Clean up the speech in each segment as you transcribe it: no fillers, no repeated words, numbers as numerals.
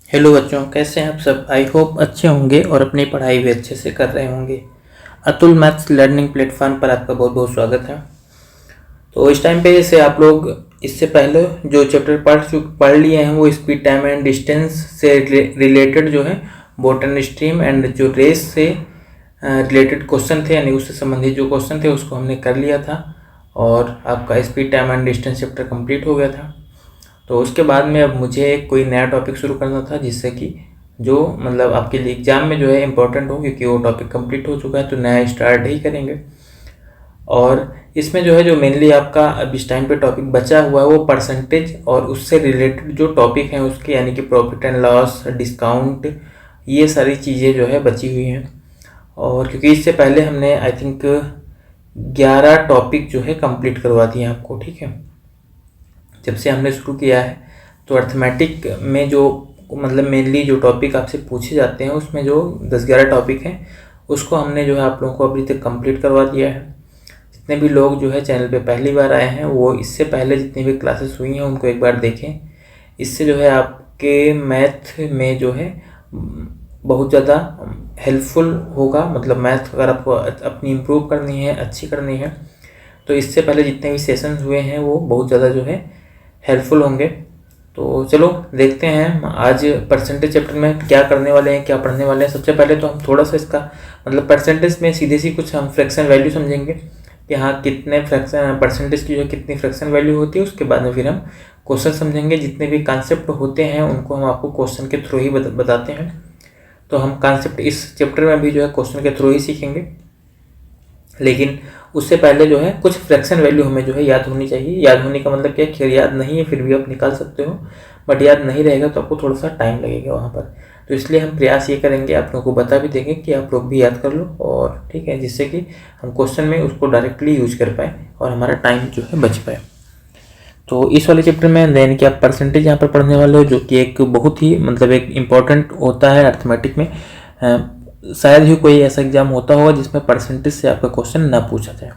Hello बच्चों, कैसे हैं आप सब। आई होप अच्छे होंगे और अपनी पढ़ाई भी अच्छे से कर रहे होंगे। अतुल मैथ्स लर्निंग प्लेटफॉर्म पर आपका बहुत बहुत स्वागत है। तो इस टाइम पे जैसे आप लोग इससे पहले जो चैप्टर पढ़ लिए हैं वो स्पीड टाइम एंड डिस्टेंस से रिलेटेड जो है बोटन स्ट्रीम एंड जो रेस से रिलेटेड क्वेश्चन थे, यानी उससे संबंधित जो क्वेश्चन थे उसको हमने कर लिया था और आपका speed time and distance chapter complete हो गया था। तो उसके बाद में अब मुझे कोई नया टॉपिक शुरू करना था जिससे कि जो मतलब आपके लिए एग्ज़ाम में जो है इम्पोर्टेंट हो, क्योंकि वो टॉपिक कंप्लीट हो चुका है तो नया स्टार्ट ही करेंगे। और इसमें जो है जो मेनली आपका अब इस टाइम पे टॉपिक बचा हुआ है वो परसेंटेज और उससे रिलेटेड जो टॉपिक हैं उसके, यानी कि प्रॉफिट एंड लॉस, डिस्काउंट, ये सारी चीज़ें जो है बची हुई हैं। और क्योंकि इससे पहले हमने आई थिंक 11 टॉपिक जो है कंप्लीट करवा दिए आपको, ठीक है। जब से हमने शुरू किया है तो अर्थमेटिक में जो मतलब मेनली जो टॉपिक आपसे पूछे जाते हैं उसमें जो 10-11 टॉपिक हैं उसको हमने जो है आप लोगों को अभी तक कंप्लीट करवा दिया है। जितने भी लोग जो है चैनल पे पहली बार आए हैं वो इससे पहले जितनी भी क्लासेस हुई हैं उनको एक बार देखें। इससे जो है आपके मैथ में जो है बहुत ज़्यादा हेल्पफुल होगा। मतलब मैथ अगर आपको अपनी इम्प्रूव करनी है, अच्छी करनी है, तो इससे पहले जितने भी सेशंस हुए हैं वो बहुत ज़्यादा जो है हेल्पफुल होंगे। तो चलो देखते हैं आज परसेंटेज चैप्टर में क्या करने वाले हैं, क्या पढ़ने वाले हैं। सबसे पहले तो हम थोड़ा सा इसका मतलब परसेंटेज में सीधे सी कुछ हम फ्रैक्शन वैल्यू समझेंगे कि हाँ कितने फ्रैक्शन परसेंटेज की जो कितनी फ्रैक्शन वैल्यू होती है। उसके बाद में फिर हम क्वेश्चन समझेंगे। जितने भी कॉन्सेप्ट होते हैं उनको हम आपको क्वेश्चन के थ्रू ही बताते हैं। तो हम कॉन्सेप्ट इस चैप्टर में भी जो है क्वेश्चन के थ्रू ही सीखेंगे, लेकिन उससे पहले जो है कुछ फ्रैक्शन वैल्यू हमें जो है याद होनी चाहिए। याद होने का मतलब क्या है, खैर याद नहीं है फिर भी आप निकाल सकते हो, बट याद नहीं रहेगा तो आपको थोड़ा सा टाइम लगेगा वहाँ पर। तो इसलिए हम प्रयास ये करेंगे, आप लोगों को बता भी देंगे कि आप लोग भी याद कर लो, और ठीक है, जिससे कि हम क्वेश्चन में उसको डायरेक्टली यूज कर पाए और हमारा टाइम जो है बच पाए। तो इस वाले चैप्टर में देन कि आप परसेंटेज यहाँ पर पढ़ने वाले हो, जो कि एक बहुत ही मतलब एक इम्पॉर्टेंट होता है अर्थमेटिक में। शायद ही कोई ऐसा एग्जाम होता होगा जिसमें परसेंटेज से आपका क्वेश्चन ना पूछा जाए।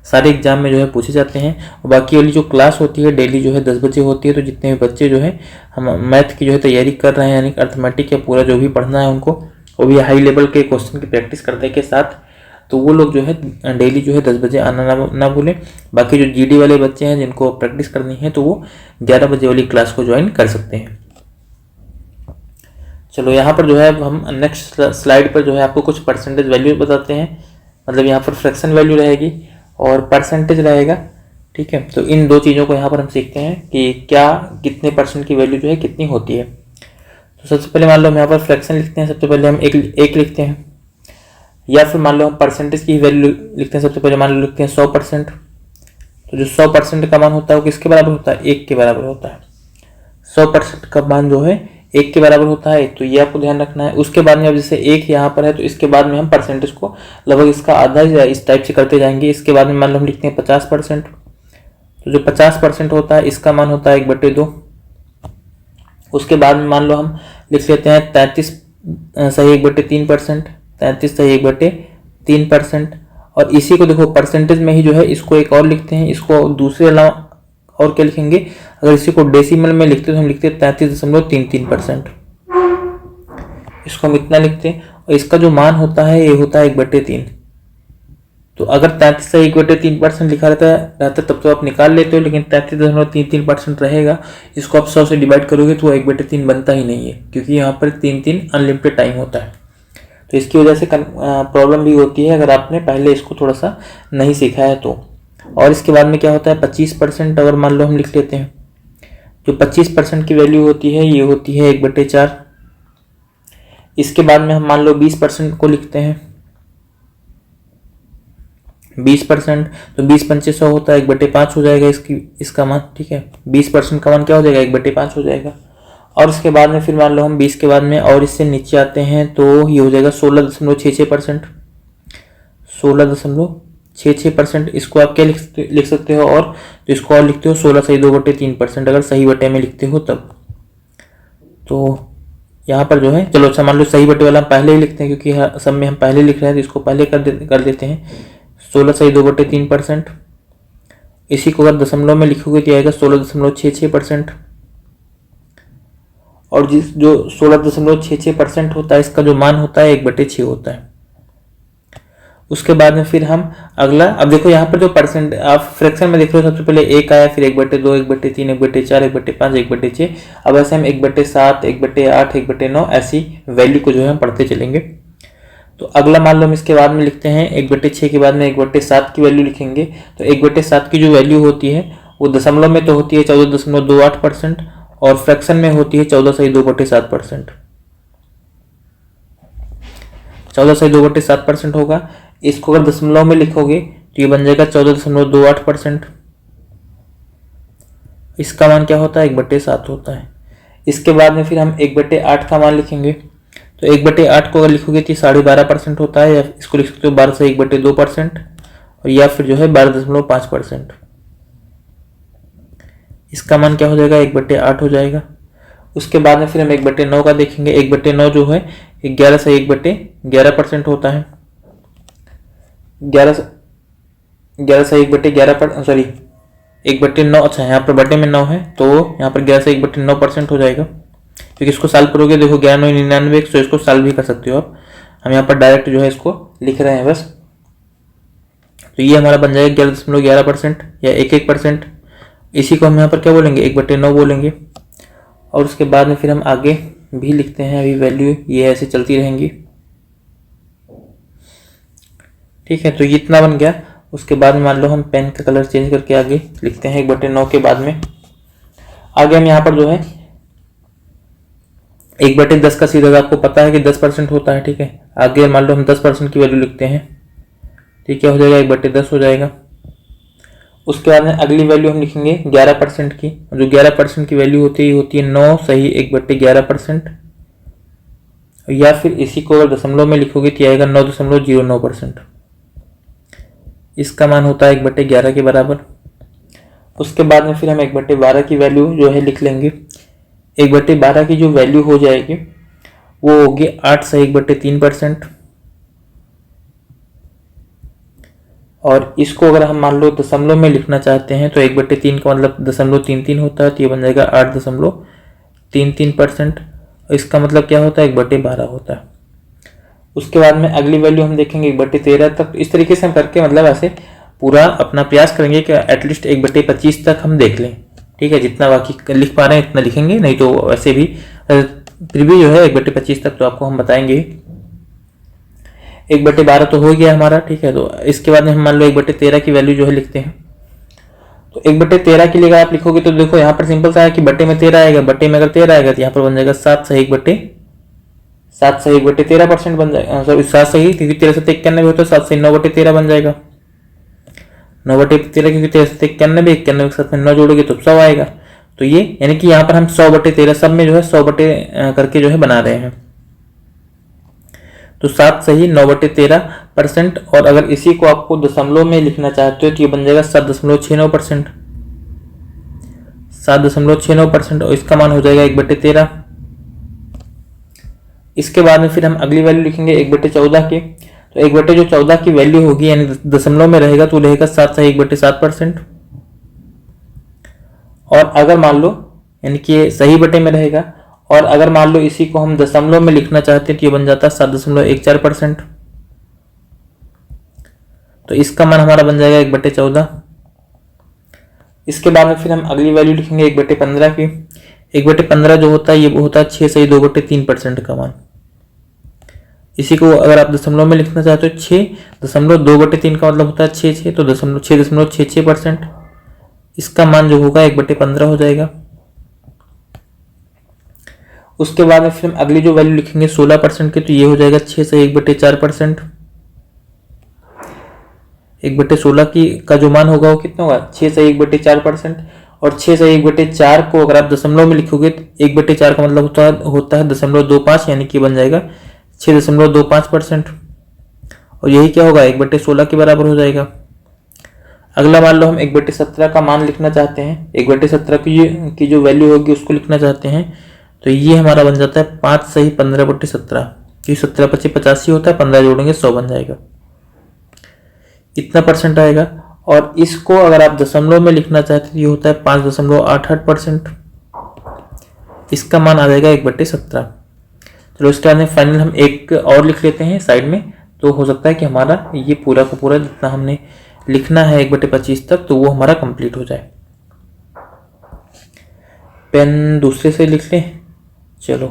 सारे एग्जाम में जो है पूछे जाते हैं। और बाकी वाली जो क्लास होती है डेली जो है 10 बजे होती है, तो जितने भी बच्चे जो है हम मैथ की जो है तैयारी कर रहे हैं, यानी अर्थमेटिक या पूरा जो भी पढ़ना है उनको, वो भी हाई लेवल के क्वेश्चन की प्रैक्टिस करने के साथ, तो वो लोग जो है डेली जो है 10 बजे आना ना भूलें। बाकी जो जीडी वाले बच्चे हैं जिनको प्रैक्टिस करनी है तो वो 11 बजे वाली क्लास को ज्वाइन कर सकते हैं। चलो यहाँ पर जो है अब हम नेक्स्ट स्लाइड पर जो है आपको कुछ परसेंटेज वैल्यू बताते हैं। मतलब यहाँ पर फ्रैक्शन वैल्यू रहेगी और परसेंटेज रहेगा, ठीक है। तो इन दो चीज़ों को यहाँ पर हम सीखते हैं कि क्या कितने परसेंट की वैल्यू जो है कितनी होती है। तो सबसे पहले मान लो हम यहाँ पर फ्रैक्शन लिखते हैं। सबसे पहले हम एक लिखते हैं, या फिर मान लो हम परसेंटेज की वैल्यू लिखते हैं। सबसे पहले मान लो लिखते हैं 100%। तो जो 100% का मान होता है वो किसके बराबर होता है, 1 के बराबर होता है। 100% का मान जो है 1 के बराबर होता है, तो ये आपको ध्यान रखना है। उसके बाद में अब जैसे 1 यहाँ पर है तो इसके बाद में हम परसेंटेज को लगभग इसका आधा या इस टाइप से करते जाएंगे। इसके बाद में मान लो हम लिखते हैं 50%। तो जो 50% होता है इसका मान होता है 1/2। उसके बाद में मान लो हम लिख लेते हैं 33 सही 1/3%, 33 सही 1/3%। और इसी को देखो परसेंटेज में ही जो है इसको एक और लिखते हैं, इसको दूसरे अलावा और क्या लिखेंगे, अगर इसी को डेसिमल में लिखते तो हम लिखते 33.33%। इसको हम इतना लिखते हैं और इसका जो मान होता है ये होता है 1/3। तो अगर 33 से 1/3% लिखा रहता तब तो आप निकाल लेते हो, लेकिन 33.33% रहेगा। इसको आप 100 से डिवाइड करोगे तो 1/3 बनता ही नहीं है, क्योंकि यहाँ पर 3 अनलिमिटेड टाइम होता है। तो इसकी वजह से प्रॉब्लम भी होती है अगर आपने पहले इसको थोड़ा सा नहीं सीखा है तो। और इसके बाद में क्या होता है 25%। अगर मान लो हम लिख लेते हैं, जो 25% की वैल्यू होती है ये होती है 1/4। इसके बाद में हम मान लो 20% को लिखते हैं, 20%। तो 20×5 100 होता है, 1/5 हो जाएगा इसका मान, ठीक है। 20% का मान क्या हो जाएगा, 1/5 हो जाएगा। और इसके बाद में फिर मान लो हम 20 के बाद में और इससे नीचे आते हैं तो ये हो जाएगा 16.66%। 16.66%। इसको आप क्या लिख सकते हो, और तो इसको और लिखते हो 16 सही 2/3%, अगर सही बटे में लिखते हो तब। तो यहाँ पर जो है चलो अच्छा मान लो सही बटे वाला हम पहले ही लिखते हैं, क्योंकि सब में हम पहले लिख रहे हैं तो इसको पहले कर देते हैं। 16 सही 2/3%। इसी को अगर दशमलव में लिखोगे तो आएगा 16.66%। और जिस जो 16.66% होता है इसका जो मान होता है 1/6 होता है। उसके बाद में फिर हम अगला, अब देखो यहाँ पर जो परसेंट आप फ्रैक्शन में देख रहे हो, सबसे पहले 1 आया, फिर 1/2, 1/3, 1/4, 1/5, 1/6। अब ऐसे हम 1/7, 1/8, 1/9 ऐसी वैल्यू को जो है हम पढ़ते चलेंगे। तो अगला मान लो हम इसके बाद में लिखते हैं 1/6 के बाद में 1/7 की वैल्यू लिखेंगे। तो 1/7 की जो वैल्यू होती है वो दशमलव में तो होती है 14.28% और फ्रैक्शन में होती है 14.2/7%। 14.2/7% होगा। इसको अगर दशमलव में लिखोगे तो ये बन जाएगा 14.28%। इसका मान क्या होता है 1/7 होता है। इसके बाद में फिर हम 1/8 का मान लिखेंगे। तो 1/8 को अगर लिखोगे तो 12.5% होता है, या इसको लिख सकते हो 12 से 1/2%, और या फिर जो है 12.5%। इसका मान क्या हो जाएगा 1/8 हो जाएगा। उसके बाद में फिर हम 1/9 का देखेंगे। 1/9 जो है 11 से 1/11% होता है। 11 से 1/11 सॉरी 1/9, अच्छा यहाँ पर बटे में 9 है तो यहाँ पर 11 से 1/9% हो जाएगा। क्योंकि इसको सॉल्व करोगे, देखो 11 9 99, तो इसको सॉल्व भी कर सकते हो आप। हम यहाँ पर डायरेक्ट जो है इसको लिख रहे हैं बस। तो ये हमारा बन जाएगा 11.11% या 1%। इसी को हम यहाँ पर क्या बोलेंगे 1/9 बोलेंगे। और उसके बाद में फिर हम आगे भी लिखते हैं। अभी वैल्यू ये ऐसे चलती रहेंगी, ठीक है। तो ये इतना बन गया। उसके बाद में मान लो हम पेन का कलर चेंज करके आगे लिखते हैं 1/9 के बाद में। आगे हम यहाँ पर जो है 1/10 का सीधा आपको पता है कि 10% होता है, ठीक है। आगे मान लो हम 10% की वैल्यू लिखते हैं, ठीक है, हो जाएगा 1/10 हो जाएगा। उसके बाद में अगली वैल्यू हम लिखेंगे 11% की। जो 11% की वैल्यू होती है 9 सही 1/11%, या फिर इसी को अगर दशमलव में लिखोगे तो आएगा 9.09%। इसका मान होता है 1/11 के बराबर। उसके बाद में फिर हम 1/12 की वैल्यू जो है लिख लेंगे। 1/12 की जो वैल्यू हो जाएगी वो होगी 8 से 1/3%। और इसको अगर हम मान लो दशमलव में लिखना चाहते हैं तो 1/3 का मतलब 0.33 होता है, तो ये बन जाएगा 8.33%। इसका मतलब क्या होता है 1/12 होता है। उसके बाद में अगली वैल्यू हम देखेंगे 1/13 तक। इस तरीके से हम करके मतलब ऐसे पूरा अपना प्रयास करेंगे कि एटलीस्ट 1/25 तक हम देख लें, ठीक है। जितना बाकी लिख पा रहे हैं इतना लिखेंगे, नहीं तो वैसे भी फिर भी जो है 1/25 तक तो आपको हम बताएंगे। 1/12 तो हो गया हमारा, ठीक है। तो इसके बाद में हम मान लो 1/13 की वैल्यू जो है लिखते हैं। तो 1/13 के लिए अगर आप लिखोगे तो देखो यहाँ पर सिंपल सा है कि बटे में 13 आएगा। बटे में अगर 13 आएगा तो यहाँ पर बन जाएगा 7 से 1/13% बन जाएगा। सॉरी 7 से ही, क्योंकि 13 से 91 होता है, 7 से 9/13 बन जाएगा। 9/13 क्योंकि 13 से 91, 91 के साथ में 9 जोड़ोगे तो 100 आएगा। तो ये यानी कि यहाँ पर हम 100/13 सब में जो है 100 बटे करके जो है बना रहे हैं। तो 7 सही 9/13%। और अगर इसी को आपको दशमलव में लिखना चाहते हो तो ये बन जाएगा 7.69%। 7.69%, और इसका मान हो जाएगा 1/13। इसके बाद में फिर हम अगली वैल्यू लिखेंगे 1/14 की। तो 1/14 की वैल्यू होगी, यानी दशमलव में रहेगा तो रहेगा 7 से 1/7%। और अगर मान लो यानी कि सही बटे में रहेगा, और अगर मान लो इसी को हम दशमलव में लिखना चाहते हैं तो ये बन जाता है 7.14%। तो इसका मान हमारा बन जाएगा 1/14। इसके बाद में फिर हम अगली वैल्यू लिखेंगे 1/15 की। 1/15 जो होता है ये होता है 6 सही 2/3% का मान। इसी को अगर आप दशमलव में लिखना चाहते हो 6.2/3 का मतलब होता है 6 तो 6.66%। इसका मान जो होगा 1/15 हो जाएगा। उसके बाद में फिर हम अगली जो वैल्यू लिखेंगे 16% की, तो ये हो जाएगा 6 से 1/4%। 1/16 की का जो मान होगा वो कितना होगा 6 से 1/4%। और 6 से 1/4 को अगर आप दशमलव में लिखोगे तो 1/4 का मतलब होता है 0.25, यानी कि बन जाएगा 6.25%। और यही क्या होगा 1/16 के बराबर हो जाएगा। अगला मान लो हम 1/17 का मान लिखना चाहते हैं। 1/17 की जो वैल्यू होगी उसको लिखना चाहते हैं, तो ये हमारा बन जाता है 5 सही 15/17, क्योंकि 17 × 25 85 होता है, 15 जोड़ेंगे 100 बन जाएगा। इतना परसेंट आएगा। और इसको अगर आप दशमलव में लिखना चाहते हैं तो ये होता है 5.88%। इसका मान आ जाएगा 1/17। चलो इसके बाद में फाइनल हम एक और लिख लेते हैं साइड में, तो हो सकता है कि हमारा ये पूरा का पूरा जितना हमने लिखना है 1/25 तक, तो वो हमारा कंप्लीट हो जाए। पेन दूसरे से लिख लें, चलो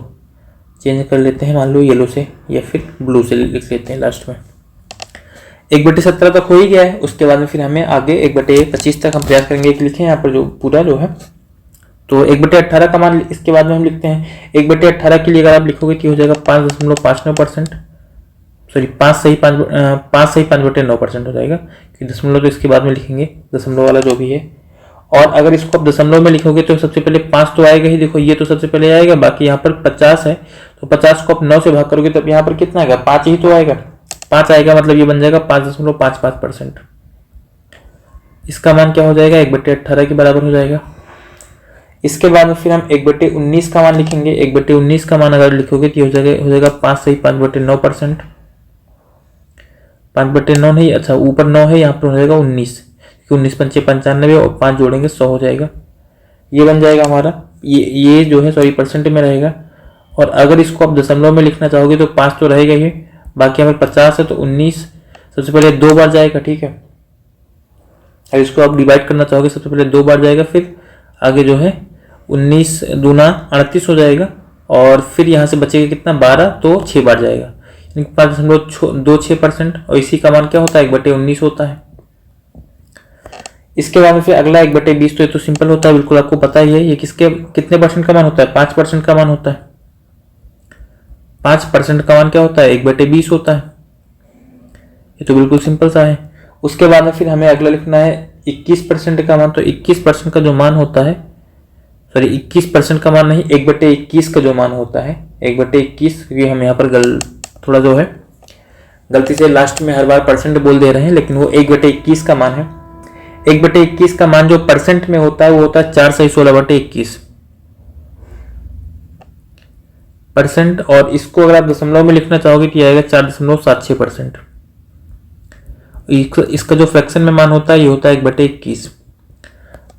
चेंज कर लेते हैं, मान लो येलो से या फिर ब्लू से लिख लेते हैं लास्ट में। 1/17 तक हो ही गया है। उसके बाद में फिर हमें आगे 1/25 तक हम प्रयास करेंगे कि लिखें यहाँ पर जो पूरा जो है। तो 1/18 का मान इसके बाद में हम लिखते हैं। 1/18 के लिए अगर आप लिखोगे तो हो जाएगा 5.59%, सॉरी 5.5/9% हो जाएगा, क्योंकि दशमलव तो इसके बाद में लिखेंगे, दशमलव वाला जो भी है। और अगर इसको आप दशमलव में लिखोगे तो सबसे पहले 5 तो आएगा ही, देखो ये तो सबसे पहले आएगा, बाकी यहाँ पर 50 है, तो 50 को आप 9 से भाग करोगे तो यहाँ पर कितना आएगा, 5 ही तो आएगा। 5 आएगा मतलब ये बन जाएगा 5.55%। इसका मान क्या हो जाएगा, 1/18 के बराबर हो जाएगा। इसके बाद में फिर हम 1/19 का मान लिखेंगे। 1/19 का मान अगर लिखोगे तो हो जाएगा 5.5/9%। 5/9 नहीं, अच्छा ऊपर 9 है, यहाँ पर हो जाएगा 19, क्योंकि 19 पंचे 95 और 5 जोड़ेंगे 100 हो जाएगा। ये बन जाएगा हमारा, ये जो है सॉरी परसेंट में रहेगा। और अगर इसको आप दशमलव में लिखना चाहोगे तो 5 तो रहेगा ही, बाकी हमें 50 है तो 19 सबसे पहले 2 बार जाएगा, ठीक है। और इसको आप डिवाइड करना चाहोगे सबसे पहले 2 बार जाएगा, फिर आगे जो है 19 दूना 38 हो जाएगा, और फिर यहाँ से बचेगा कितना 12, तो 6 बार जाएगा, 5.26%। और इसी का मान क्या होता है, 1/19 होता है। इसके बाद में फिर अगला 1/20, तो ये तो सिंपल होता है, बिल्कुल आपको पता ही है। ये कितने परसेंट का मान होता है, 5% का मान होता है। 5% का मान क्या होता है, 1/20 होता है। ये तो बिल्कुल सिंपल सा है। उसके बाद में फिर हमें अगला लिखना है 21% का मान। तो 21% का जो मान होता है, सॉरी 21% का मान नहीं, 1/21 का जो मान होता है, 1/21, क्योंकि हम यहाँ पर थोड़ा जो है गलती से लास्ट में हर बार परसेंट बोल दे रहे हैं, लेकिन वो 1/21 का मान है। 1/21 का मान जो परसेंट में होता है वो होता है 4 सही 16/21 परसेंट। और इसको अगर आप दशमलव में लिखना चाहोगे तो आएगा 4.76%। इसका जो फ्रैक्शन में मान होता है ये होता है 1/21।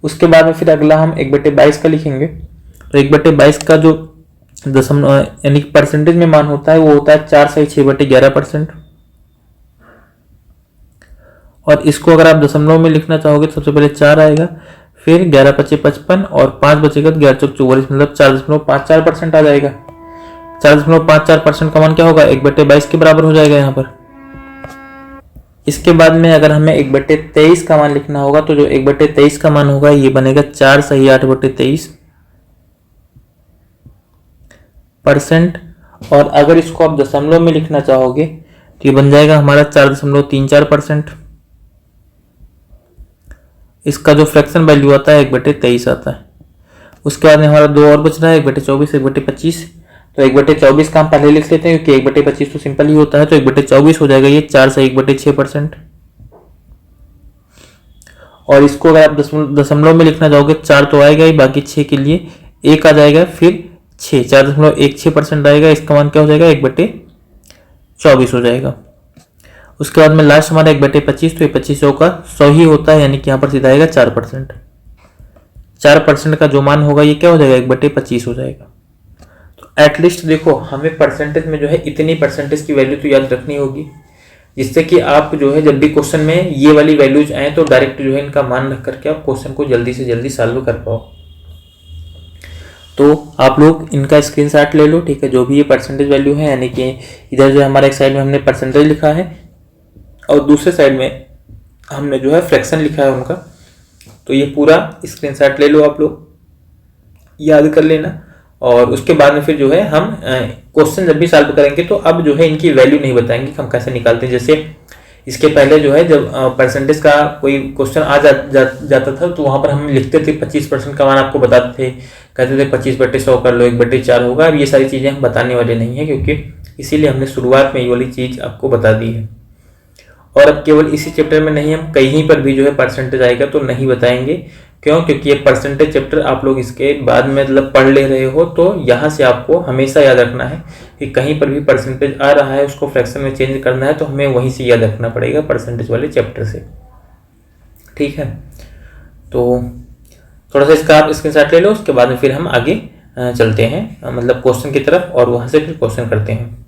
उसके बाद में फिर अगला हम 1/22 का लिखेंगे। तो 1/22 का जो दशमलव यानी परसेंटेज में मान होता है वो होता है 4 सही 6/11%। और इसको अगर आप दशमलव में लिखना चाहोगे तो सबसे पहले 4 आएगा, फिर 11 × 5 = 55 और 5 बचेगा तो 11 × 4 = 44, मतलब 4.54% आ जाएगा। 4.54% का मान क्या होगा, 1/22 के बराबर हो जाएगा यहाँ पर। इसके बाद में अगर हमें 1/23 का मान लिखना होगा, तो जो 1/23 का मान होगा ये बनेगा 4 सही 8/23%। और अगर इसको आप दशमलव में लिखना चाहोगे तो ये बन जाएगा हमारा 4.34%। इसका जो फ्रैक्शन वैल्यू आता है 1/23 आता है। उसके बाद में हमारा 2 और बच रहा है, 1/24 1/25। तो 1/24 का हम पहले लिख लेते हैं, क्योंकि 1/25 तो सिंपल ही होता है, तो 1/24 हो जाएगा ये 4 सही 1/6%। और इसको अगर आप दशमलव में लिखना चाहोगे 4 तो आएगा ही, बाकी 6 के लिए 1 आ जाएगा, फिर 6 4.16% आएगा। इसका मान क्या हो जाएगा, 1/24 हो जाएगा। उसके बाद में लास्ट हमारा 1/25, तो ये 25 का 100 ही होता है, यानी कि यहाँ पर सीधा आएगा 4%। 4% का जो मान होगा ये क्या हो जाएगा, 1/25 हो जाएगा। तो एटलीस्ट देखो हमें परसेंटेज में जो है इतनी परसेंटेज की वैल्यू तो याद रखनी होगी, जिससे कि आप जो है जब भी क्वेश्चन में ये वाली वैल्यूज आए तो डायरेक्ट जो है इनका मान रख करके आप क्वेश्चन को जल्दी से जल्दी सॉल्व कर पाओ। तो आप लोग इनका स्क्रीनशॉट ले लो, ठीक है, जो भी ये परसेंटेज वैल्यू है, यानी कि इधर जो हमारे एक साइड में हमने परसेंटेज लिखा है और दूसरे साइड में हमने जो है फ्रैक्शन लिखा है उनका। तो ये पूरा स्क्रीनशॉट ले लो, आप लोग याद कर लेना। और उसके बाद में फिर जो है हम क्वेश्चन जब भी सॉल्व करेंगे तो अब जो है इनकी वैल्यू नहीं बताएंगे हम कैसे निकालते हैं। जैसे इसके पहले जो है जब परसेंटेज का कोई क्वेश्चन आ जाता था तो वहां पर हम लिखते थे 25% का मान आपको बताते थे, कहते थे 25/100 कर लो, 1/4 होगा। अब ये सारी चीज़ें हम बताने वाले नहीं है, क्योंकि इसीलिए हमने शुरुआत में ये वाली चीज़ आपको बता दी है। और अब केवल इसी चैप्टर में नहीं, हम कहीं पर भी जो है परसेंटेज आएगा तो नहीं बताएंगे। क्यों, क्योंकि ये परसेंटेज चैप्टर आप लोग इसके बाद में मतलब पढ़ ले रहे हो, तो यहाँ से आपको हमेशा याद रखना है कि कहीं पर भी परसेंटेज आ रहा है उसको फ्रैक्शन में चेंज करना है तो हमें वहीं से याद रखना पड़ेगा, परसेंटेज वाले चैप्टर से, ठीक है। तो थोड़ा सा इसका आप स्क्रीनशॉट ले लो, उसके बाद में फिर हम आगे चलते हैं मतलब क्वेश्चन की तरफ और वहाँ से फिर क्वेश्चन करते हैं।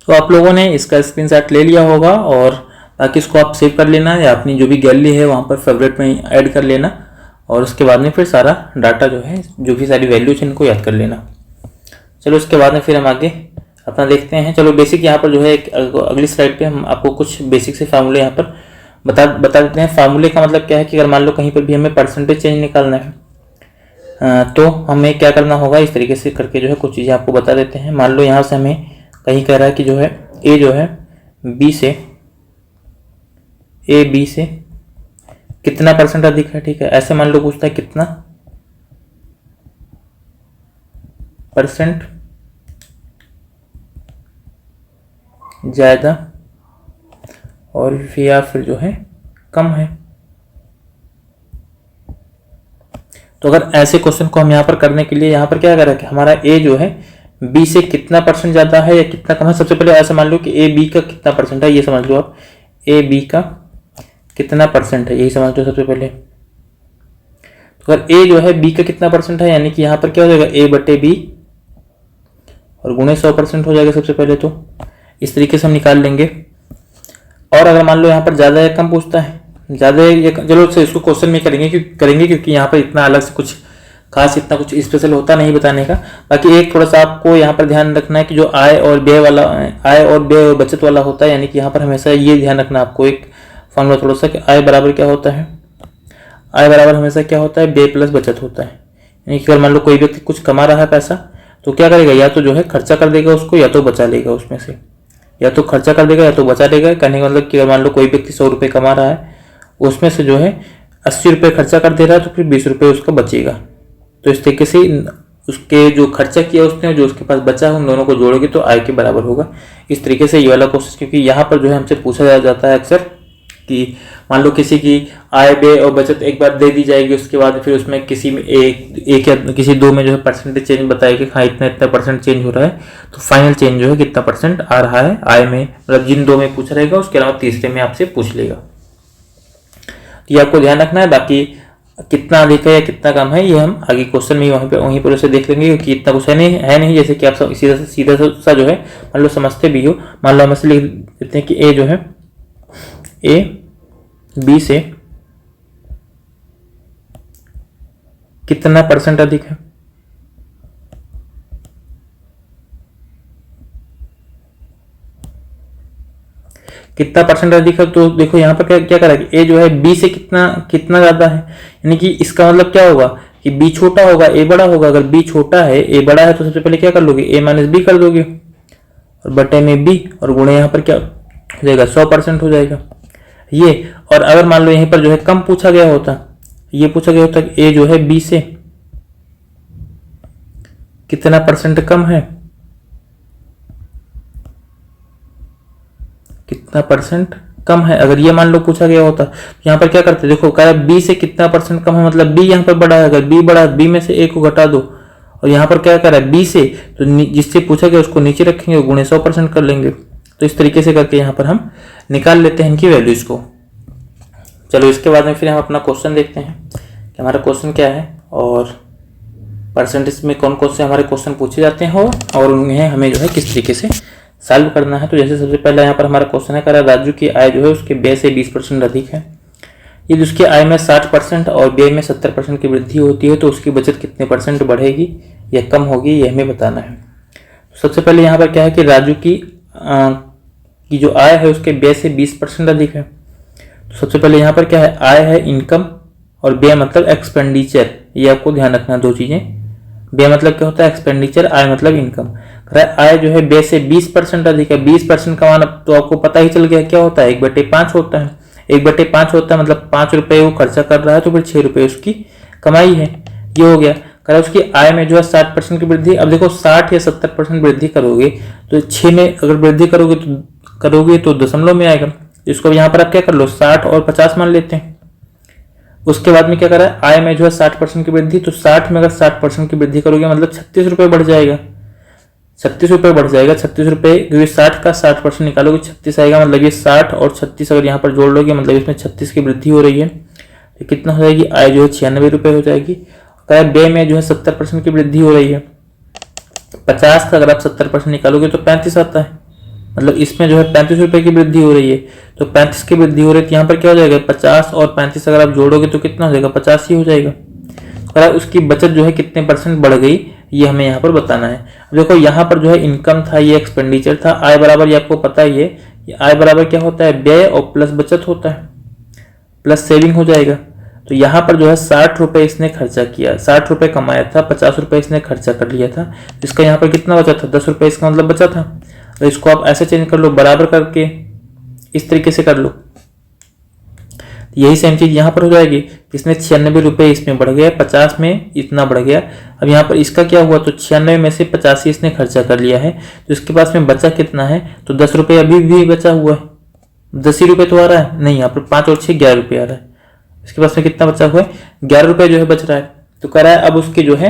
तो आप लोगों ने इसका स्क्रीनशॉट ले लिया होगा और बाकी इसको आप सेव कर लेना या अपनी जो भी गैलरी है वहाँ पर फेवरेट में ऐड कर लेना और उसके बाद में फिर सारा डाटा जो है जो भी सारी वैल्यूज इनको याद कर लेना। चलो उसके बाद में फिर हम आगे अपना देखते हैं। चलो बेसिक यहाँ पर जो है अगली स्लाइड पे हम आपको कुछ बेसिक से फार्मूले यहाँ पर बता देते हैं। फार्मूले का मतलब क्या है कि अगर मान लो कहीं पर भी हमें परसेंटेज चेंज निकालना है तो हमें क्या करना होगा, इस तरीके से करके जो है कुछ चीज़ें आपको बता देते हैं। मान लो यहाँ से हमें कहीं कह रहा है कि जो है ए जो है बी से कितना परसेंट अधिक है, ठीक है। ऐसे मान लो पूछता है कितना परसेंट ज़्यादा और या फिर जो है कम है। तो अगर ऐसे क्वेश्चन को हम यहाँ पर करने के लिए यहाँ पर क्या करें कि हमारा ए जो है बी से कितना परसेंट ज़्यादा है या कितना कम है। सबसे पहले ऐसा मान लो कि ए बी का कितना परसेंट है, ये समझ लो आप ए बी का कितना परसेंट है, यही समझ लो सबसे पहले। तो अगर ए जो है बी का कितना परसेंट है यानी कि यहाँ पर क्या हो जाएगा ए बटे बी और गुणे 100% हो जाएगा सबसे पहले। तो इस तरीके से हम निकाल लेंगे। और अगर मान लो यहाँ पर ज़्यादा या कम पूछता है, ज़्यादा या चलो इसको क्वेश्चन में करेंगे क्योंकि यहाँ पर इतना अलग से कुछ खास इतना कुछ स्पेशल होता नहीं बताने का। बाकी एक थोड़ा सा आपको यहाँ पर ध्यान रखना है कि जो आय और व्यय और बचत वाला होता है, यानी कि यहाँ पर हमेशा ये ध्यान रखना आपको एक फॉर्मूला थोड़ा सा कि आय बराबर क्या होता है, आय बराबर हमेशा क्या होता है व्यय प्लस बचत होता है। यानी कि अगर मान लो कोई व्यक्ति कुछ कमा रहा है पैसा तो क्या करेगा, या तो जो है खर्चा कर देगा उसको या तो बचा लेगा उसमें से, या तो खर्चा कर देगा या तो बचा लेगा। कहने का मतलब कि अगर मान लो कोई व्यक्ति 100 रुपये कमा रहा है उसमें से जो है 80 रुपये खर्चा कर दे रहा है तो फिर 20 रुपये उसका बचेगा। तो इस तरीके से उसके जो खर्चा किया उसने जो उसके पास बचा है उन दोनों को जोड़ोगे तो आय के बराबर होगा। इस तरीके से ये वाला क्वेश्चन, क्योंकि यहाँ पर जो है हमसे पूछा जाता है अक्सर कि मान लो किसी की आय व्यय और बचत एक बार दे दी जाएगी, उसके बाद फिर उसमें किसी में एक या किसी दो में जो है परसेंटेज चेंज बताएगी, हाँ इतना इतना परसेंट चेंज हो रहा है, तो फाइनल चेंज जो है कितना परसेंट आ रहा है आय में, मतलब जिन दो में पूछ रहेगा उसके अलावा तीसरे में आपसे पूछ लेगा। तो ये आपको ध्यान रखना है। बाकी कितना अधिक है या कितना कम है ये हम आगे क्वेश्चन में वहीं पर उसे देख लेंगे, क्योंकि इतना कुछ है नहीं जैसे कि आप सीधा सा जो है मान लो समझते भी हो। मान लो हम ऐसे लिख देते हैं कि ए जो है ए बी से कितना परसेंट अधिक है। कितना परसेंट अधिक है, तो देखो यहाँ पर क्या करा कि ए जो है बी से कितना ज्यादा है, यानी कि इसका मतलब क्या होगा कि बी छोटा होगा ए बड़ा होगा। अगर बी छोटा है ए बड़ा है तो सबसे पहले क्या कर लोगे ए माइनस बी कर दोगे और बटे में बी और गुणे यहाँ पर क्या हो जाएगा 100% हो जाएगा ये। और अगर मान लो यहीं पर जो है कम पूछा गया होता, ये पूछा गया होता कि ए जो है बी से कितना परसेंट कम है, कितना परसेंट कम है, अगर ये मान लो पूछा गया होता तो यहाँ पर क्या करते, देखो कह रहा है बी से कितना परसेंट कम है, मतलब बी यहाँ पर बड़ा है। अगर बी बड़ा है बी में से ए को घटा दो और यहाँ पर क्या कर रहा है बी से, तो जिससे पूछा गया उसको नीचे रखेंगे गुणे 100% कर लेंगे। तो इस तरीके से करके यहाँ पर हम निकाल लेते हैं इनकी वैल्यूज को। चलो इसके बाद में फिर हम अपना क्वेश्चन देखते हैं कि हमारा क्वेश्चन क्या है और परसेंटेज में कौन कौन से हमारे क्वेश्चन पूछे जाते हैं और उन्हें हमें जो है किस तरीके से सॉल्व करना है। तो जैसे सबसे पहले यहाँ पर हमारा क्वेश्चन है, कह रहा राजू की आय जो है उसके व्यय से 20% अधिक है। यदि उसकी आय में 60% और व्यय में 70% की वृद्धि होती है तो उसकी बचत कितने परसेंट बढ़ेगी या कम होगी, ये हमें बताना है। सबसे पहले यहाँ पर क्या है कि राजू की जो आय है उसके व्यय से 20% अधिक है। तो सबसे पहले यहाँ पर क्या है, आय है इनकम और व्यय मतलब एक्सपेंडिचर, ये आपको ध्यान रखना दो चीजें। व्यय मतलब क्या होता है एक्सपेंडिचर, आय मतलब इनकम। आय जो है व्यय से 20% अधिक है। 20% का मान तो आपको पता ही चल गया क्या होता है, 1/5 होता है। 1/5 होता है मतलब 5 रुपए वो खर्चा कर रहा है तो फिर 6 रुपए उसकी कमाई है, ये हो गया। उसकी आय में जो है 60% की वृद्धि। अब देखो 60 या 70% वृद्धि करोगे तो 6 में अगर वृद्धि करोगे तो दशमलव में आएगा। इसको यहाँ पर आप क्या कर लो 60 और 50 मान लेते हैं। उसके बाद में क्या करा है, आय में जो है 60% की वृद्धि, तो 60 में अगर 60% की वृद्धि करोगे मतलब 36 रुपये बढ़ जाएगा। 36 रुपये बढ़ जाएगा, 36 रुपये, क्योंकि 60 का 60% निकालोगे 36 आएगा, मतलब ये 60 और 36 अगर यहाँ पर जोड़ लोगे मतलब इसमें 36 की वृद्धि हो रही है तो कितना हो जाएगी, आय जो है 96 रुपये हो जाएगी। क्या व्यय में जो है 70% की वृद्धि हो रही है। 50 का अगर आप 70% निकालोगे तो 35 आता है, मतलब इसमें जो है 35 रुपए की वृद्धि हो रही है। तो 35 की वृद्धि हो रही है तो यहाँ पर क्या हो जाएगा, 50 और 35 अगर आप जोड़ोगे तो कितना हो जाएगा, 50 ही हो जाएगा। अगर उसकी बचत जो है कितने परसेंट बढ़ गई, ये हमें यहाँ पर बताना है। देखो यहाँ पर जो है इनकम था, ये एक्सपेंडिचर था। आय बराबर, ये आपको पता ही है, आय बराबर क्या होता है, व्यय और प्लस बचत होता है, प्लस सेविंग हो जाएगा। तो यहाँ पर जो है 60 रुपए इसने खर्चा किया, 60 रुपए कमाया था, 50 रुपए इसने खर्चा कर लिया था। इसका यहाँ पर कितना बचा था, 10 रुपए इसका मतलब बचा था। तो इसको आप ऐसे चेंज कर लो, बराबर करके इस तरीके से कर लो। यही सेम चीज यहाँ पर हो जाएगी। इसने 96 रुपए इसमें बढ़ गया, 50 में इतना बढ़ गया। अब यहाँ पर इसका क्या हुआ, तो 96 में से 85 इसने खर्चा कर लिया है, तो इसके पास में बचा कितना है, तो 10 रुपये अभी भी बचा हुआ है। 10 ही रुपये तो आ रहा है नहीं, यहाँ पर 5 और 6 11 रुपये आ रहा है। इसके पास में कितना बचा हुआ है, 11 रुपये जो है बच रहा है। तो कह रहा है अब उसकी जो है,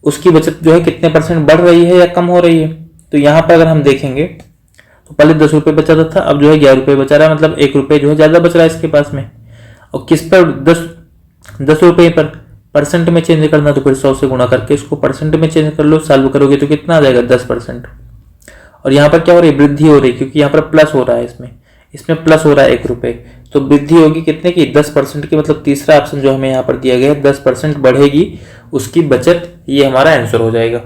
उसकी बचत जो है कितने परसेंट बढ़ रही है या कम हो रही है। तो यहाँ पर अगर हम देखेंगे तो पहले 10 रुपये बचा था, अब जो है 11 रुपये बचा रहा है, मतलब 1 रुपये जो है ज्यादा बच रहा है इसके पास में। और किस पर, 10 रुपये पर। परसेंट में चेंज करना तो फिर 100 से गुणा करके इसको परसेंट में चेंज कर लो, सॉल्व करोगे तो कितना आ जाएगा, 10%। और यहाँ पर क्या हो रही है, वृद्धि हो रही है, क्योंकि यहाँ पर प्लस हो रहा है, इसमें प्लस हो रहा है 1 रुपये। तो वृद्धि होगी कितने की, 10% की, मतलब तीसरा ऑप्शन जो हमें यहाँ पर दिया गया है, 10% बढ़ेगी उसकी बचत, ये हमारा आंसर हो जाएगा।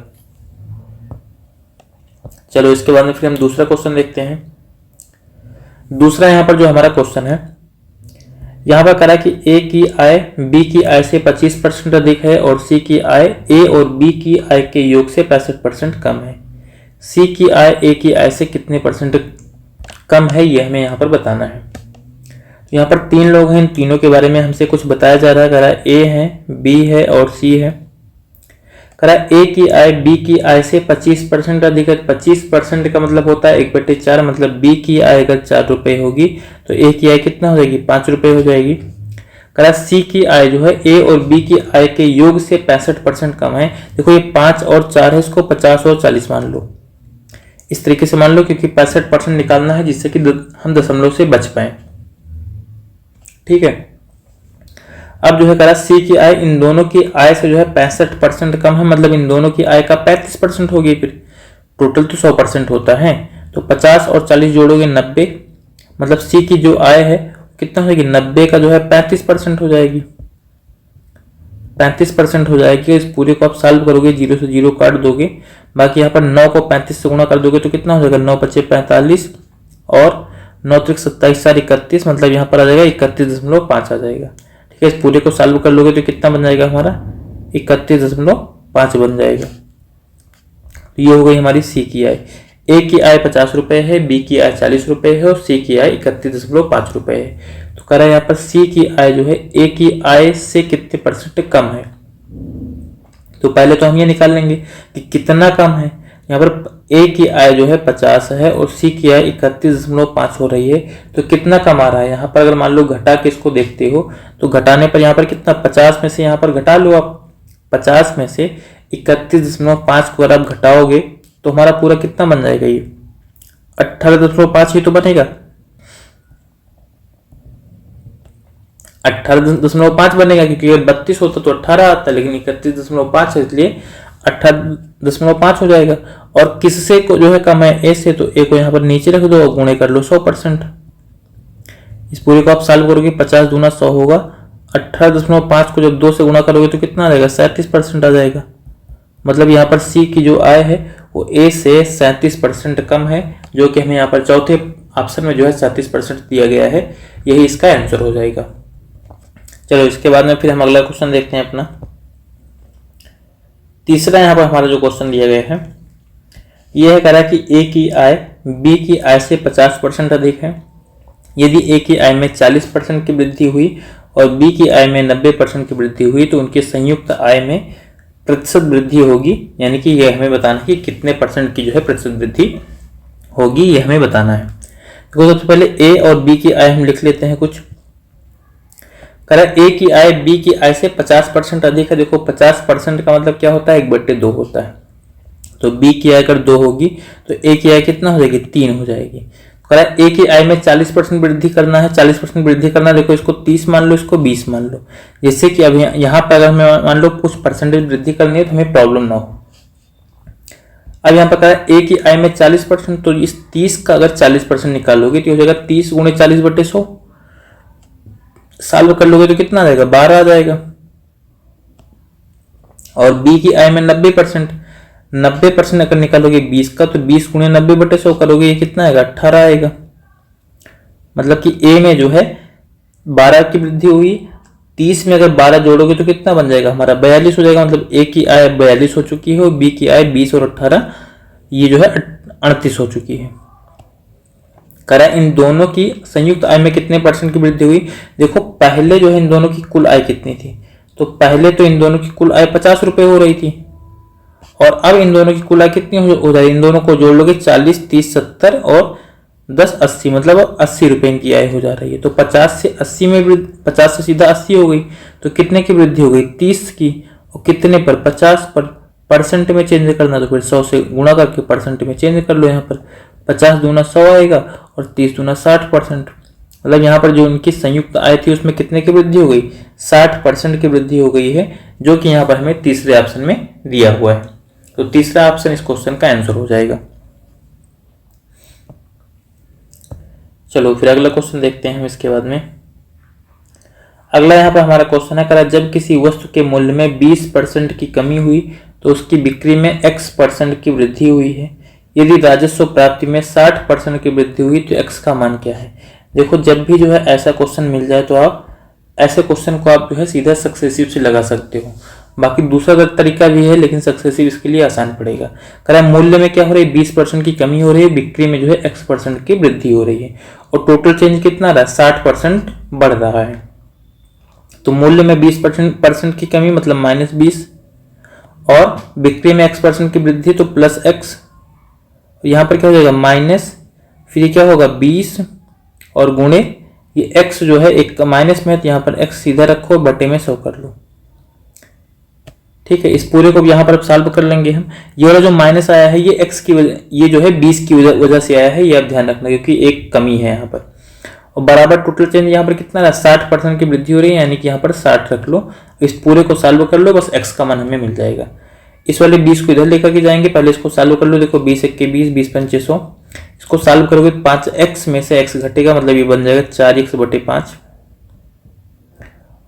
चलो इसके बाद में फिर हम दूसरा क्वेश्चन देखते हैं। दूसरा यहाँ पर जो हमारा क्वेश्चन है, यहाँ पर करा कि ए की आय बी की आय से 25% अधिक है और सी की आय ए और बी की आय के योग से 65% कम है। सी की आय ए की आय से कितने परसेंट कम है, ये हमें यहाँ पर बताना है। यहाँ पर 3 लोग हैं, इन तीनों के बारे में हमसे कुछ बताया जा रहा है। करा ए है, बी है और सी है। करा ए की आय बी की आय से 25% अधिक है। 25% का मतलब होता है 1/4, मतलब बी की आय अगर 4 रुपए होगी तो ए की आय कितना हो जाएगी, 5 रुपए हो जाएगी। करा सी की आय जो है ए और बी की आय के योग से 65% कम है। देखो ये 5 और 4 है, इसको 50 और 40 मान लो, इस तरीके से मान लो, क्योंकि 65% निकालना है जिससे कि हम दशमलव से बच पाए। ठीक है। अब जो है करा सी की आय इन दोनों की आय से जो है 65% कम है, मतलब इन दोनों की आय का 35% होगी। फिर टोटल तो 100% होता है, तो 50 और 40 जोड़ोगे 90, मतलब सी की जो आय है कितना होगी, 90 का जो है 35% हो जाएगी, 35% हो जाएगी। इस पूरे को आप सॉल्व करोगे, 0 से 0 काट दोगे, बाकी यहाँ पर 9 को 35 से गुणा कर दोगे तो कितना हो जाएगा, 9 × 5 = 45 और 9 × 3 = 27, 4 = 31, मतलब यहाँ पर आ जाएगा 31.5 आ जाएगा। ठीक है। इस पूरे को सॉल्व कर लोगे तो कितना बन जाएगा हमारा, 31.5 बन जाएगा। तो ये हो गई हमारी सी की आय। ए की आय 50 रुपए है, बी की आय 40 रुपए है और सी की आय 31.5 रुपए है। तो कह रहा है यहाँ पर सी की आय जो है ए की आय से कितने परसेंट कम है। तो पहले तो हम ये निकाल लेंगे कि कितना कम है। यहाँ पर ए की आय जो है 50 है और सी की आय 31.5 हो रही है, तो कितना कम आ रहा है। यहाँ पर अगर मान लो घटा के इसको देखते हो तो घटाने पर यहाँ पर कितना, 50 में से यहाँ पर घटा लो आप, 50 में से 31.5 को अगर आप घटाओगे तो हमारा पूरा कितना बन जाएगा, ये 18.5 ही तो बनेगा, 18.5 बनेगा, क्योंकि अगर 32 होता तो 18 आता, लेकिन 31.5 है इसलिए 18.5 हो जाएगा। और किससे को जो है कम है, ए से, तो ए को यहाँ पर नीचे रख दो और गुणे कर लो 100%। इस पूरे को आप सॉल्व करोगे, 50 दूना 100 होगा, 18.5 को जब 2 से गुणा करोगे तो कितना आ जाएगा, 37% आ जाएगा। मतलब यहाँ पर सी की जो आय है वो ए से 37% कम है, जो कि हमें यहाँ पर चौथे ऑप्शन में जो है 37% दिया गया है, यही इसका आंसर हो जाएगा। चलो इसके बाद में फिर हम अगला क्वेश्चन देखते हैं अपना। तीसरा यहाँ पर हमारा जो क्वेश्चन दिया गया है यह है, कह रहा है कि ए की आय बी की आय से 50% अधिक है। यदि ए की आय में 40% की वृद्धि हुई और बी की आय में 90% की वृद्धि हुई तो उनकी संयुक्त आय में प्रतिशत वृद्धि होगी, यानी कि यह हमें बताना है कि कितने परसेंट की जो है प्रतिशत वृद्धि होगी, यह हमें बताना है। तो सबसे पहले ए और बी की आय हम लिख लेते हैं कुछ। कह रहा है ए की आय बी की आय से 50% अधिक है। देखो 50% का मतलब क्या होता है, 1/2 होता है। तो बी की आय अगर 2 होगी तो ए की आय कितना हो जाएगी, 3 हो जाएगी। कह कह रहा है ए की आय में 40% वृद्धि करना है, 40% वृद्धि करना है। देखो इसको 30 मान लो, इसको 20 मान लो, जिससे कि अब यहाँ पर अगर हमें मान लो कुछ परसेंटेज वृद्धि करनी है तो हमें प्रॉब्लम ना हो। अब यहाँ पर कह रहा है ए की आय में 40%, तो इस 30 का अगर 40% निकालोगे तो हो जाएगा 30 गुणे 40/100, सॉल्व कर लोगे तो कितना आ जाएगा, 12 आ जाएगा। और बी की आय में 90%, 90% अगर निकालोगे 20 का तो 20 गुणे 90/100 करोगे, ये कितना आएगा, 18 आएगा। मतलब कि ए में जो है 12 की वृद्धि हुई, 30 में अगर 12 जोड़ोगे तो कितना बन जाएगा हमारा, 42 हो जाएगा। मतलब ए की आय 42 हो चुकी है और बी की आय 20 और 18 ये जो है 38 हो चुकी है। करा इन दोनों की संयुक्त आय में कितने परसेंट की वृद्धि हुई। देखो पहले जो है इन दोनों की कुल आय कितनी थी, तो पहले तो इन दोनों की कुल आय 50 रुपए हो रही थी, और अब इन दोनों की कुल आय कितनी हो जाएगी, इन दोनों को जोड़ लोगे 40, 30, 70 और 10, 80, मतलब अब 80 रुपए इनकी आय हो जा रही है। तो 50 से 80 में 50 से सीधा 80 हो गई, तो कितने की वृद्धि हो गई, 30 की। और कितने पर, 50 पर। परसेंट में चेंज करना तो फिर 100 से गुणा करके परसेंट में चेंज कर लो। यहाँ पर 50 दूना 100 आएगा और 30 दूना 60%। मतलब यहाँ पर जो इनकी संयुक्त आय थी उसमें कितने की वृद्धि हो गई, 60% की वृद्धि हो गई है, जो कि यहाँ पर हमें तीसरे ऑप्शन में दिया हुआ है। तो तीसरा ऑप्शन इस क्वेश्चन का आंसर हो जाएगा। चलो फिर अगला क्वेश्चन देखते हैं हम इसके बाद में। अगला यहाँ पर हमारा क्वेश्चन है, करा जब किसी वस्तु के मूल्य में 20% की कमी हुई तो उसकी बिक्री में x% की वृद्धि हुई है। यदि राजस्व प्राप्ति में 60% की वृद्धि हुई तो x का मान क्या है। देखो जब भी जो है ऐसा क्वेश्चन मिल जाए तो आप ऐसे क्वेश्चन को आप जो है सीधा सक्सेसिव से लगा सकते हो। बाकी दूसरा तरीका भी है, लेकिन सक्सेसिव इसके लिए आसान पड़ेगा। कह रहा है मूल्य में क्या हो रही है, 20% की कमी हो रही है, बिक्री में जो है x% की वृद्धि हो रही है, और टोटल चेंज कितना रहा, 60% बढ़ रहा है। तो मूल्य में 20% की कमी मतलब -20, और बिक्री में x% की वृद्धि तो +x। यहाँ पर क्या हो जाएगा माइनस, फिर क्या होगा 20 और गुणे ये x जो है एक माइनस में, तो यहाँ पर x सीधा रखो, बटे में 100 कर लो। ठीक है, इस पूरे को भी यहाँ पर अब सॉल्व कर लेंगे हम। ये वाला जो माइनस आया है ये x की वजह, ये जो है 20 की वजह से आया है, ये आप ध्यान रखना, क्योंकि एक कमी है यहाँ पर। और बराबर टोटल चेंज यहाँ पर कितना रहा, 60% की वृद्धि हो रही है, यानी कि यहाँ पर 60 रख लो। इस पूरे को सॉल्व कर लो, बस x का मान हमें मिल जाएगा। इस वाले 20 को इधर लेकर के जाएंगे, पहले इसको सॉल्व कर लो। देखो 20 1 के 20, 20 5 600, इसको सॉल्व करोगे 5x में से x घटेगा, मतलब ये बन जाएगा 4x/5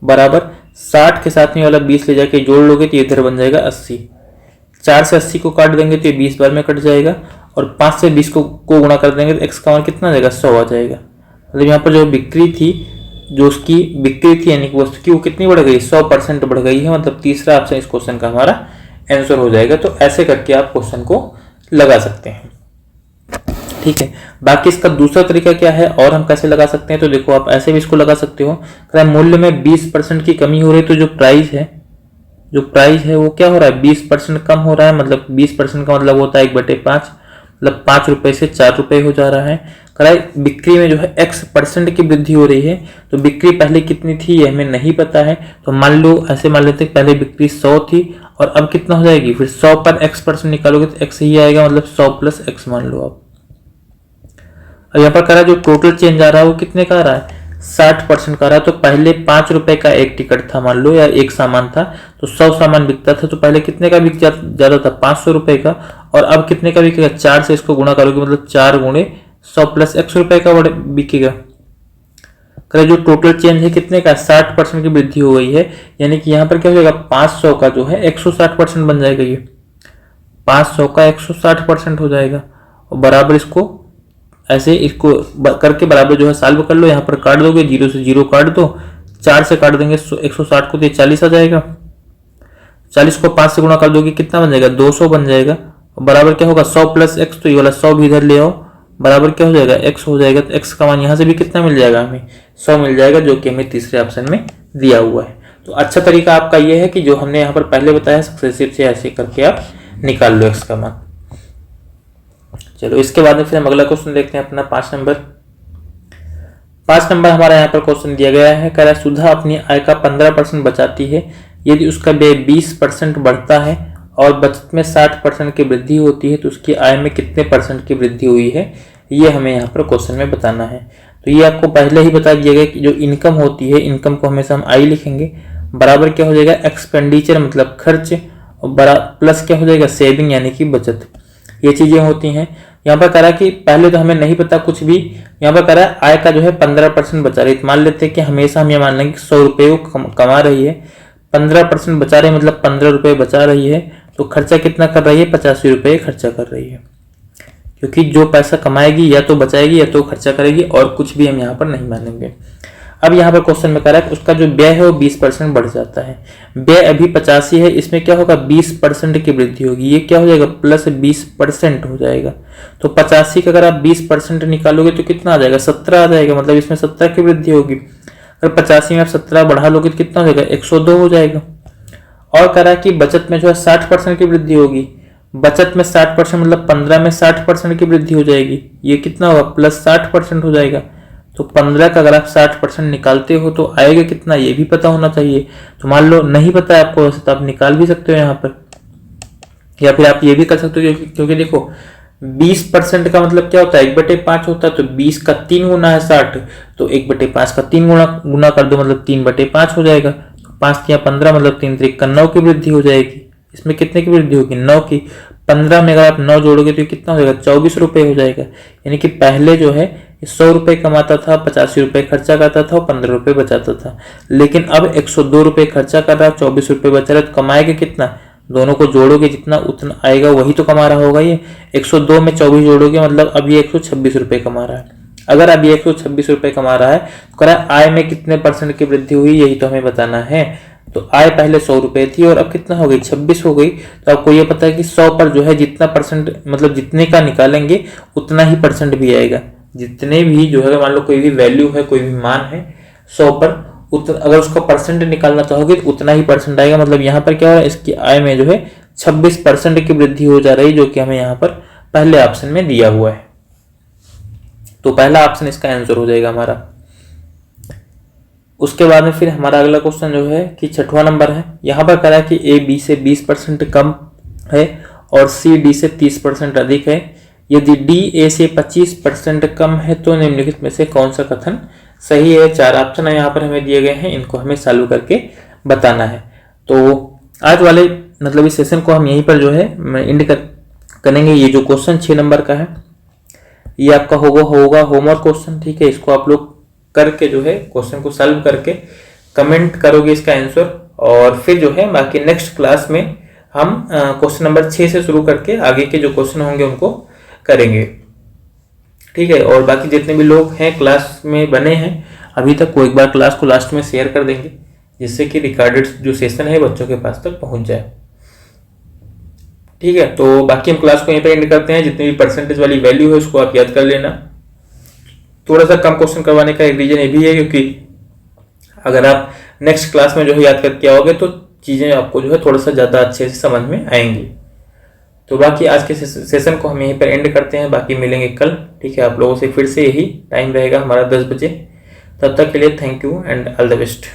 बराबर 60 के साथ में वाला 20 ले जाके जोड़ लोगे तो इधर बन जाएगा 80। 4 से 80 को काट देंगे तो ये 20 बार में कट जाएगा, और 5 से 20 को गुणा कर देंगे तो x का मान कितना आ जाएगा, 100 आ जाएगा। मतलब यहाँ पर जो बिक्री थी, जो उसकी बिक्री थी यानी कि वस्तु की, वो कितनी बढ़ गई, 100% बढ़ गई है। मतलब तीसरा ऑप्शन इस क्वेश्चन का हमारा आंसर हो जाएगा। तो ऐसे करके आप क्वेश्चन को लगा सकते हैं। ठीक है, बाकी इसका दूसरा तरीका क्या है और हम कैसे लगा सकते हैं, तो देखो आप ऐसे भी इसको लगा सकते हो। मूल्य में 20% की कमी हो रही है, तो जो प्राइस है वो क्या हो रहा है, 20% कम हो रहा है। मतलब 20% का मतलब होता है 1/5, मतलब 5 रुपए से 4 रुपए हो जा रहा है। बिक्री में जो है x% की वृद्धि हो रही है, तो बिक्री पहले कितनी थी ये हमें नहीं पता है, तो मान लो ऐसे मान लेते हैं पहले बिक्री 100 थी और अब कितना हो जाएगी, फिर 100 पर x% निकालोगे तो x ही आएगा, मतलब 100 + x मान लो आप। और यहाँ पर कह रहा है जो टोटल चेंज आ रहा है वो कितने का आ रहा है, 60% का आ रहा है। तो पहले 5 रुपए का एक टिकट था मान लो, या एक सामान था, तो 100 सामान बिकता था, तो पहले कितने का बिक ज्यादा था, 500 रुपए का, और अब कितने का बिकेगा, 4 से इसको गुणा करोगे, मतलब 4 गुणे 100 + x रुपए का बिकेगा। जो टोटल चेंज है कितने का, 60% की वृद्धि हो गई है, यानी कि यहाँ पर क्या हो जाएगा, 500 का जो है 160% बन जाएगा। ये 500 का 160% हो जाएगा, और बराबर इसको ऐसे इसको करके बराबर जो है सॉल्व कर लो। यहाँ पर काट दोगे, 0 से 0 काट दो, 4 से काट देंगे 160 को, तो 40 आ जाएगा। 40 को 5 से गुणा कर दोगे कितना बन जाएगा, 200 बन जाएगा। और बराबर क्या होगा, 100 + x, तो ये वाला 100 भी इधर ले आओ, बराबर क्या हो जाएगा, x हो जाएगा। तो x का मान यहाँ से भी कितना मिल जाएगा, हमें 100 मिल जाएगा, जो कि हमें तीसरे ऑप्शन में दिया हुआ है। तो अच्छा तरीका आपका ये है कि जो हमने यहाँ पर पहले बताया सक्सेसिव से ऐसे करके आप निकाल लो x का मान। चलो इसके बाद में फिर हम अगला क्वेश्चन देखते हैं अपना 5 नंबर। 5 नंबर हमारा यहाँ पर क्वेश्चन दिया गया है, कह रहा है सुधा अपनी आय का 15% बचाती है। यदि उसका व्यय 20% बढ़ता है और बचत में 60% की वृद्धि होती है तो उसकी आय में कितने % की वृद्धि हुई है, ये हमें यहाँ पर क्वेश्चन में बताना है। तो ये आपको पहले ही बता दिया गया कि जो इनकम होती है, इनकम को हमेशा हम आई लिखेंगे, बराबर क्या हो जाएगा एक्सपेंडिचर मतलब खर्च, और बड़ा प्लस क्या हो जाएगा सेविंग यानी कि बचत। ये चीजें होती हैं। यहाँ पर करा कि पहले तो हमें नहीं पता कुछ भी, यहाँ पर करा आय का जो है 15% बचा रही है। मान लेते हैं कि हमेशा हम ये मान लेंगे 100 रुपये को कमा रही है, 15% बचा रही है मतलब 15 रुपये बचा रही है, तो खर्चा कितना कर रही है 85 रुपये खर्चा कर रही है। क्योंकि जो पैसा कमाएगी या तो बचाएगी या तो खर्चा करेगी, और कुछ भी हम यहाँ पर नहीं मानेंगे। अब यहाँ पर क्वेश्चन में कह रहा है कि उसका जो व्यय है वो 20% बढ़ जाता है। व्यय अभी 85 है, इसमें क्या होगा 20% की वृद्धि होगी, ये क्या हो जाएगा प्लस 20% हो जाएगा। तो 85 का अगर आप 20% निकालोगे तो कितना आ जाएगा 17 आ जाएगा, मतलब इसमें 17 की वृद्धि होगी। अगर 85 में आप 17 बढ़ा लोगे तो कितना हो जाएगा 102 हो जाएगा। और कह रहा है कि बचत में जो है 60% की वृद्धि होगी। बचत में 60% मतलब 15 में 60% की वृद्धि हो जाएगी, ये कितना होगा प्लस 60% हो जाएगा। तो 15 का अगर आप 60% निकालते हो तो आएगा कितना, ये भी पता होना चाहिए। तो मान लो नहीं पता है आपको वैसे तो आप निकाल भी सकते हो यहाँ पर, या फिर आप ये भी कर सकते हो क्योंकि देखो 20% का मतलब क्या होता है 1/5 होता है, तो 20 का 3 गुना है 60, तो 1/5 का 3 गुना कर दो मतलब 3/5 हो जाएगा। 5 या 15 मतलब 3 3 का 9 की वृद्धि हो जाएगी। इसमें कितने की वृद्धि होगी 9 की। 15 में अगर आप 9 जोड़ोगे तो कितना हो जाएगा 24 रुपये हो जाएगा। यानी कि पहले जो है 100 रुपये कमाता था, 85 रुपये खर्चा करता था और 15 रुपये बचाता था, लेकिन अब 102 रुपये खर्चा कर रहा है, 24 रुपये बचा रहा है, तो कमाएगा कितना, दोनों को जोड़ोगे जितना उतना आएगा वही तो कमा रहा होगा। ये 102 में 24 जोड़ोगे मतलब अब ये 126 रुपये कमा रहा है। अगर अब ये 126 रुपये कमा रहा है तो कह रहा है आय में कितने % की वृद्धि हुई, यही तो हमें बताना है। तो आय पहले 100 रुपये थी और अब कितना हो गई 26 हो गई। तो आपको ये पता है कि 100 पर जो है जितना % मतलब जितने का निकालेंगे उतना ही % भी आएगा। जितने भी जो है मान लो कोई भी वैल्यू है, कोई भी मान है 100 पर, अगर उसका % निकालना चाहोगे तो उतना ही % आएगा। मतलब यहाँ पर क्या हो रहा है इसकी आय में जो है 26% की वृद्धि हो जा रही, जो कि हमें यहाँ पर पहले ऑप्शन में दिया हुआ है। तो पहला ऑप्शन इसका आंसर हो जाएगा हमारा। उसके बाद में फिर हमारा अगला क्वेश्चन जो है कि 6वां नंबर है। यहाँ पर कह रहा है कि ए बी से 20% कम है और सी डी से 30% अधिक है। यदि डी ए से 25% कम है तो निम्नलिखित में से कौन सा कथन सही है। 4 ऑप्शन है यहाँ पर हमें दिए गए हैं, इनको हमें सॉल्व करके बताना है। तो आज वाले मतलब इस सेशन को हम यहीं पर जो है एंड करेंगे। ये जो क्वेश्चन 6 नंबर का है ये आपका होगा होमवर्क क्वेश्चन, ठीक है। इसको आप लोग करके जो है क्वेश्चन को सॉल्व करके कमेंट करोगे इसका आंसर, और फिर जो है बाकी नेक्स्ट क्लास में हम क्वेश्चन नंबर 6 से शुरू करके आगे के जो क्वेश्चन होंगे उनको करेंगे, ठीक है। और बाकी जितने भी लोग हैं क्लास में बने हैं अभी तक, वो एक बार क्लास को लास्ट में शेयर कर देंगे, जिससे कि रिकॉर्डेड जो सेशन है बच्चों के पास तक पहुंच जाए, ठीक है। तो बाकी हम क्लास को यहीं पर एंड करते हैं। जितनी भी % वाली वैल्यू है उसको आप याद कर लेना। थोड़ा सा कम क्वेश्चन करवाने का एक रीजन ये भी है क्योंकि अगर आप नेक्स्ट क्लास में जो है याद करके आओगे तो चीजें आपको जो है थोड़ा सा ज्यादा अच्छे से समझ में आएंगी। तो बाकी आज के सेशन को हम यहीं पर एंड करते हैं, बाकी मिलेंगे कल, ठीक है। आप लोगों से फिर से यही टाइम रहेगा हमारा 10 बजे। तब तक के लिए thank you and all the best.